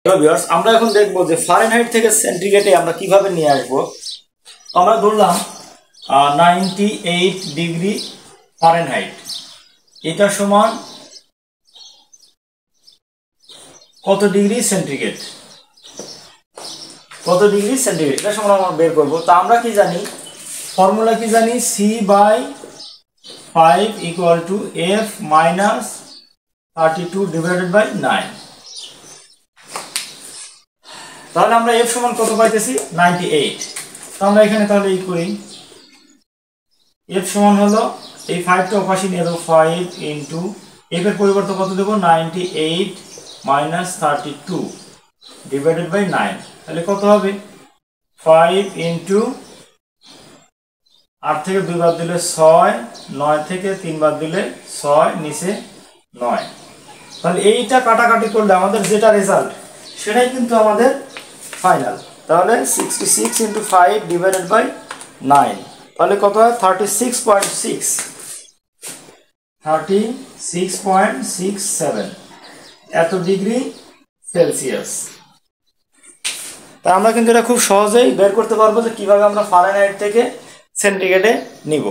Hello viewers, আমরা এখন দেখব যে ফারেনহাইট থেকে সেন্টিগ্রেডে আমরা কিভাবে নিয়ে আসব। আমরা ধরলাম 98 ডিগ্রি ফারেনহাইট, এটা সমান কত ডিগ্রি সেন্টিগ্রেড, কত ডিগ্রি সেন্টিগ্রেড এটা সমান আমরা বের করব। তা আমরা কি জানি, ফর্মুলা কি জানি, C/5 equal to F minus 32 divided by 9। তাহলে আমরা F সমান কত পাইতেছি, 98। তো আমরা এখানে তাহলে এই করি, F সমান হলো এই 5টা ওপাশে নিয়ে দেবো, 5 ইন্টু F এর পরিবর্তে কত দেবো, 98 মাইনাস 32 ডিভাইডেড বাই 9। তাহলে কত হবে, 5 ইন্টু 8 থেকে 2 বাদ দিলে 6, 9 থেকে 3 বাদ দিলে 6, নিচে 9। তাহলে এইটা কাটাকাটি করলে আমাদের যেটা রেজাল্ট সেটাই কিন্তু আমাদের ফাইনাল। তাহলে 66 ইন্টু 5 ডিভাইডেড বাই 9, তাহলে কত হয়, 36.67 এত ডিগ্রি সেলসিয়াস। তা আমরা কিন্তু এটা খুব সহজেই বের করতে পারবো যে কিভাবে আমরা ফারেনহাইট থেকে সেন্টিগ্রেডে নিব।